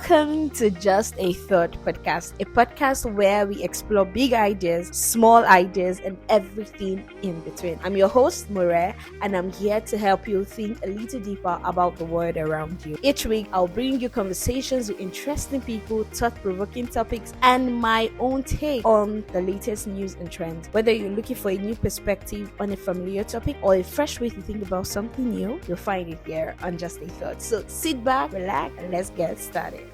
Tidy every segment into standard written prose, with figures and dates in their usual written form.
Welcome to Just a Thought podcast, a podcast where we explore big ideas, small ideas, and everything in between. I'm your host, Mure, and I'm here to help you think a little deeper about the world around you. Each week, I'll bring you conversations with interesting people, thought-provoking topics, and my own take on the latest news and trends. Whether you're looking for a new perspective on a familiar topic or a fresh way to think about something new, you'll find it here on Just a Thought. So sit back, relax, and let's get started.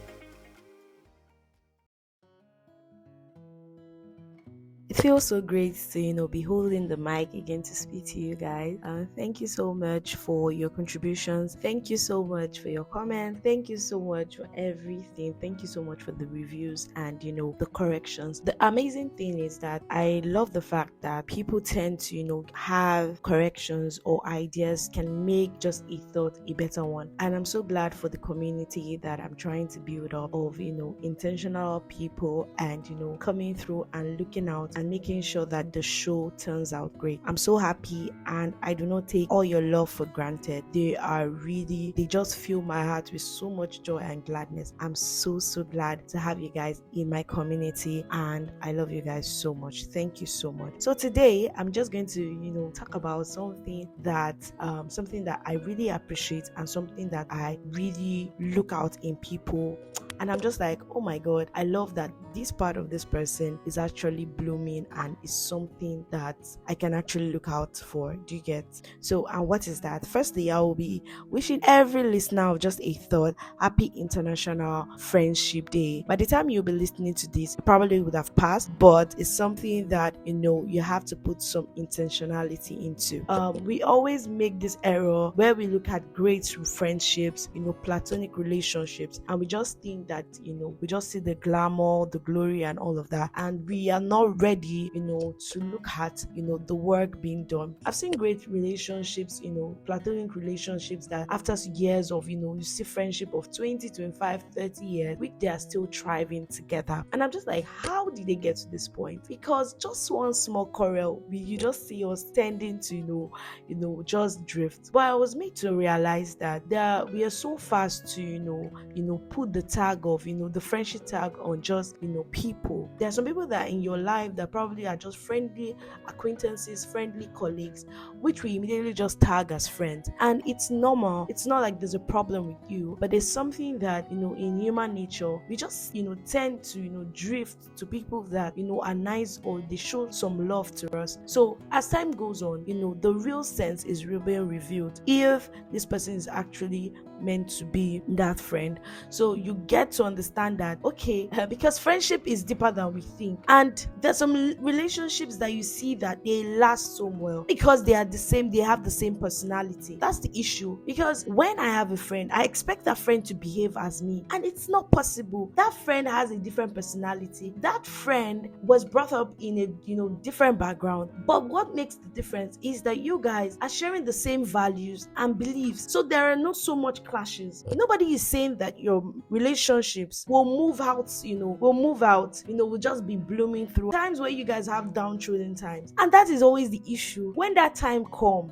It feels so great to, be holding the mic again to speak to you guys. Thank you so much for your contributions. Thank you so much for your comments. Thank you so much for everything. Thank you so much for the reviews and, the corrections. The amazing thing is that I love the fact that people tend to, have corrections or ideas can make just a thought a better one. And I'm so glad for the community that I'm trying to build up of, intentional people and, coming through and looking out and making sure that the show turns out great. I'm so happy and I do not take all your love for granted. They just fill my heart with so much joy and gladness. I'm so glad to have you guys in my community and I love you guys so much. Thank you so much. So today I'm just going to, talk about something that I really appreciate and something that I really look out in people. And I'm just like, oh my God, I love that this part of this person is actually blooming and is something that I can actually look out for. Do you get? So, and what is that? Firstly, I will be wishing every listener of Just a Thought happy International Friendship Day. By the time you'll be listening to this, it probably would have passed, but it's something that, you have to put some intentionality into. We always make this error where we look at great friendships, platonic relationships, and we just think that we just see the glamour, the glory and all of that, and we are not ready to look at the work being done. I've seen great relationships, platonic relationships that after years of you see friendship of 20, 25, 30 years, which they are still thriving together. And I'm just like, how did they get to this point? Because just one small quarrel, you just see us tending to just drift. But I was made to realize that we are so fast to put the tag of the friendship tag on just people. There are some people that are in your life that probably are just friendly acquaintances, friendly colleagues, which we immediately just tag as friends, and it's normal. It's not like there's a problem with you, but there's something that in human nature we just tend to drift to people that are nice or they show some love to us. So as time goes on, the real sense is being revealed if this person is actually meant to be that friend. So you get to understand that, okay, because friendship is deeper than we think, and there's some relationships that you see that they last so well because they have the same personality. That's the issue, because when I have a friend, I expect that friend to behave as me, and it's not possible. That friend has a different personality. That friend was brought up in a different background, but what makes the difference is that you guys are sharing the same values and beliefs, so there are not so much clashes. Nobody is saying that your relationships will move out, will just be blooming through times where you guys have downtrodden times, and that is always the issue. When that time comes,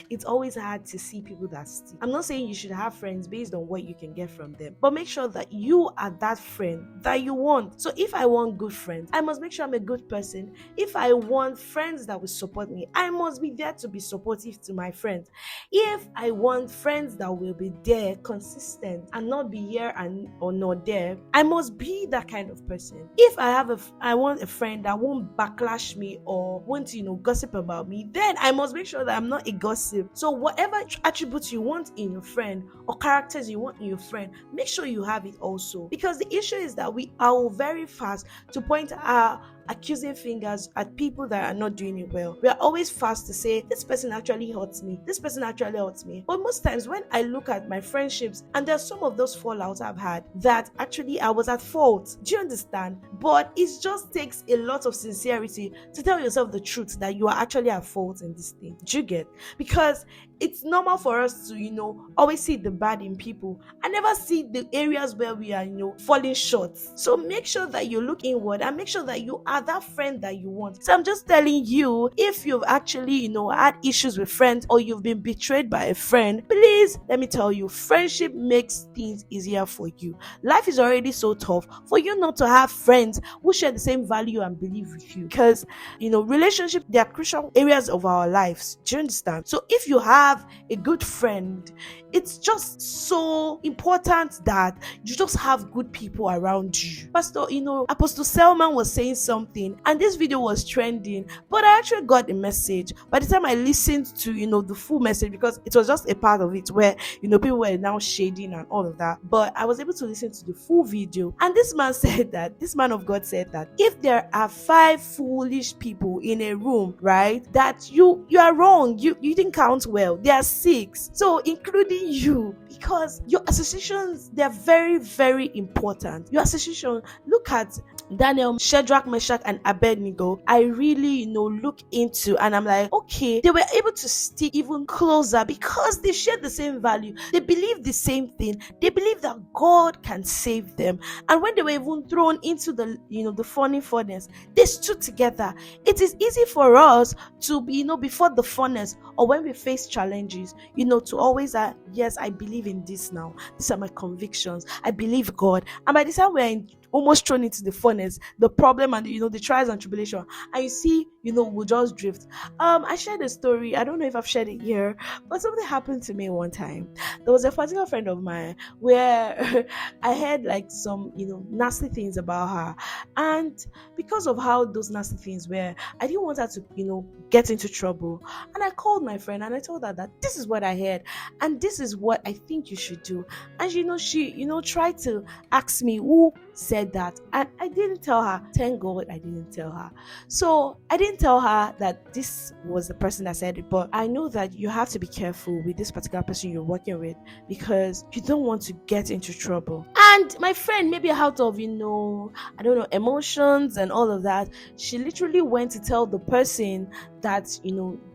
it's always hard to see people that stick. I'm not saying you should have friends based on what you can get from them, but make sure that you are that friend that you want. So if I want good friends, I must make sure I'm a good person. If I want friends that will support me, I must be there to be supportive to my friends. If I want friends that will be there, consistent, and not be here or not there, I must be that kind of person. If I want a friend that won't backlash me or won't gossip about me, then I must make sure that I'm not a gossip. So whatever attributes you want in your friend or characters you want in your friend, make sure you have it also. Because the issue is that we are very fast to point our accusing fingers at people that are not doing it well. We are always fast to say, this person actually hurts me. This person actually hurts me. But most times when I look at my friendships, and there's some of those fallouts I've had that actually I was at fault. Do you understand? But it just takes a lot of sincerity to tell yourself the truth that you are actually at fault in this thing. Do you get? Because It's normal for us to, always see the bad in people and never see the areas where we are, falling short. So make sure that you look inward and make sure that you are that friend that you want. So I'm just telling you, if you've actually, had issues with friends or you've been betrayed by a friend, please let me tell you, friendship makes things easier for you. Life is already so tough for you not to have friends who share the same value and belief with you, because relationships, they are crucial areas of our lives. Do you understand? So if you have a good friend, it's just so important that you just have good people around you. Pastor, Apostle Selman was saying something and this video was trending, but I actually got the message by the time I listened to the full message, because it was just a part of it where people were now shading and all of that, but I was able to listen to the full video. And this man of God said that if there are 5 foolish people in a room, right, that you are wrong, you didn't count well, there are 6, so including you, because your associations, they're very, very important. Your association, look at Daniel, Shadrach, Meshach, and Abednego. I really, look into, and I'm like, okay, they were able to stick even closer because they shared the same value. They believe the same thing. They believe that God can save them. And when they were even thrown into the, the furnace, they stood together. It is easy for us to be, before the furnace or when we face challenges, to always, yes, I believe in this now. These are my convictions. I believe God. And by the time we're almost thrown into the furnace, the problem and the trials and tribulation, and you see, we'll just drift. I shared a story. I don't know if I've shared it here, but something happened to me one time. There was a particular friend of mine where I heard like some, nasty things about her, and because of how those nasty things were, I didn't want her to, get into trouble. And I called my friend and I told her that this is what I heard, and this is what I think you should do. And she, tried to ask me who said that, and I didn't tell her. Thank God I didn't tell her. So I didn't tell her that this was the person that said it, but I know that you have to be careful with this particular person you're working with, because you don't want to get into trouble. And my friend, maybe out of emotions and all of that, she literally went to tell the person that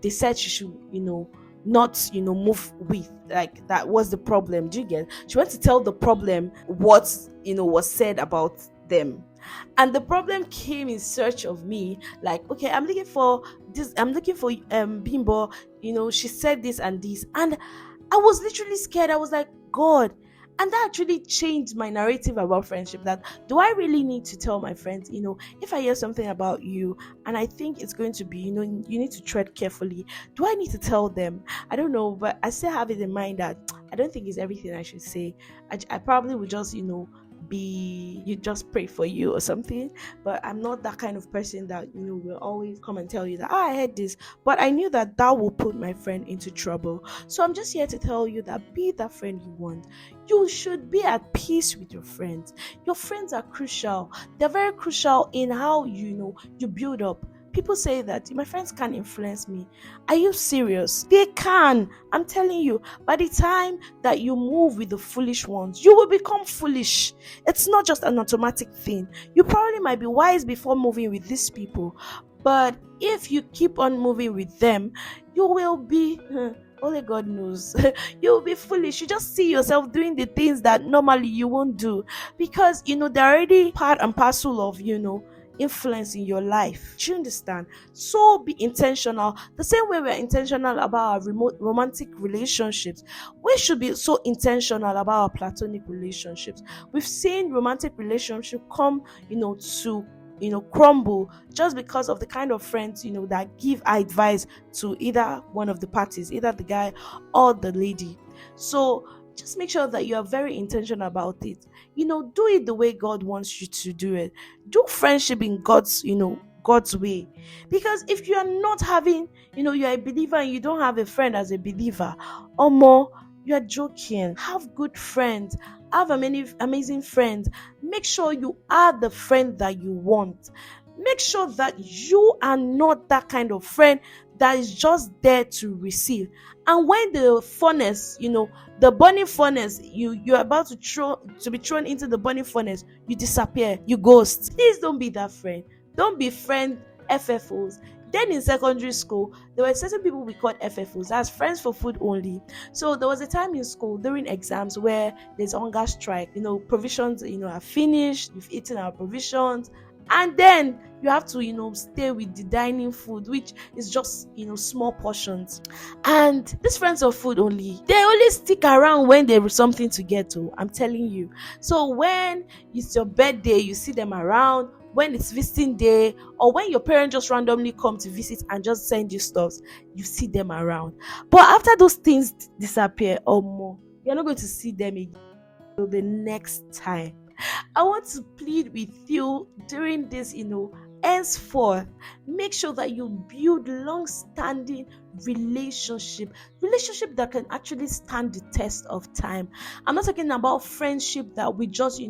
they said she should not move with, like, that was the problem. Do you get? She went to tell the problem what was said about them, and the problem came in search of me. Like, okay, I'm looking for this, I'm looking for Bimbo, she said this and this, and I was literally scared. I was like, God. And that actually changed my narrative about friendship. That, do I really need to tell my friends, if I hear something about you and I think it's going to be, you need to tread carefully, do I need to tell them? I don't know, but I still have it in mind that I don't think it's everything I should say. I probably would just, you just pray for you or something, but I'm not that kind of person that will always come and tell you that, I heard this, but I knew that will put my friend into trouble. So I'm just here to tell you that, be that friend you want. You should be at peace with your friends. Your friends are crucial. They're very crucial in how you build up. People say that my friends can't influence me. Are you serious? They can. I'm telling you, by the time that you move with the foolish ones, you will become foolish. It's not just an automatic thing. You probably might be wise before moving with these people, but if you keep on moving with them, you will be... only God knows. You'll be foolish. You just see yourself doing the things that normally you won't do, because they're already part and parcel of influence in your life. Do you understand? So be intentional. The same way we're intentional about our romantic relationships, we should be so intentional about our platonic relationships. We've seen romantic relationships come to crumble just because of the kind of friends that give advice to either one of the parties, either the guy or the lady. So just make sure that you are very intentional about it. Do it the way God wants you to do it. Do friendship in God's way. Because if you are not having, you're a believer and you don't have a friend as a believer, or more, you're joking. Have good friends. Have amazing friends. Make sure you are the friend that you want. Make sure that you are not that kind of friend that is just there to receive. And when the furnace, the burning furnace, you're about to be thrown into the burning furnace, you disappear, you ghost. Please don't be that friend. Don't be friend FFOs. Then in secondary school, there were certain people we called FFOs, that's friends for food only. So there was a time in school during exams where there's hunger strike. Provisions, are finished. You've eaten our provisions, and then you have to, stay with the dining food, which is just, small portions. And these friends of food only, they only stick around when there is something to get to. I'm telling you. So when it's your birthday, you see them around. When it's visiting day, or when your parents just randomly come to visit and just send you stuff, you see them around. But after those things disappear or more, you're not going to see them again till the next time. I want to plead with you during this, henceforth, make sure that you build long-standing relationship that can actually stand the test of time. I'm not talking about friendship that we just,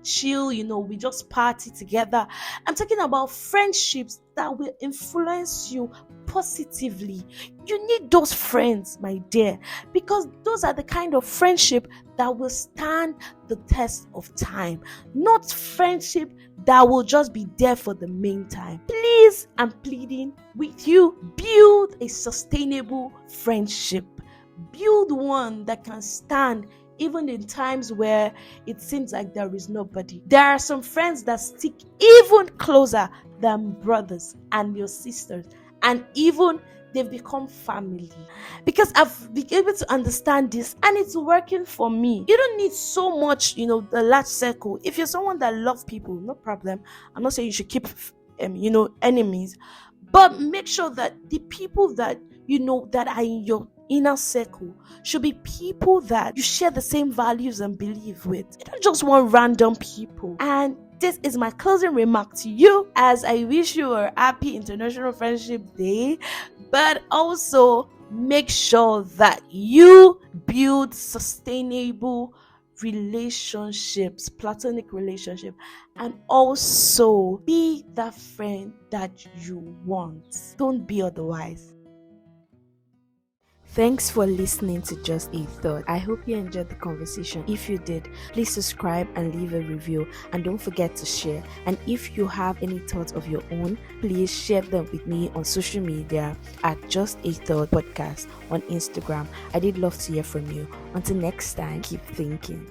chill, we just party together. I'm talking about friendships that will influence you positively. You need those friends, my dear, because those are the kind of friendship that will stand the test of time, not friendship that will just be there for the meantime. Please, I'm pleading with you, build a sustainable friendship. Build one that can stand even in times where it seems like there is nobody. There are some friends that stick even closer than brothers and your sisters, and even they've become family, because I've been able to understand this and it's working for me. You don't need so much, a large circle. If you're someone that loves people, no problem. I'm not saying you should keep enemies, but make sure that the people that that are in your inner circle should be people that you share the same values and belief with. You don't just want random people. And this is my closing remark to you, as I wish you a happy International Friendship Day, but also make sure that you build sustainable relationships, platonic relationship, and also be that friend that you want. Don't be otherwise. Thanks for listening to Just a Thought. I hope you enjoyed the conversation. If you did, please subscribe and leave a review, and don't forget to share. And if you have any thoughts of your own, please share them with me on social media at Just a Thought Podcast on Instagram. I did love to hear from you. Until next time, keep thinking.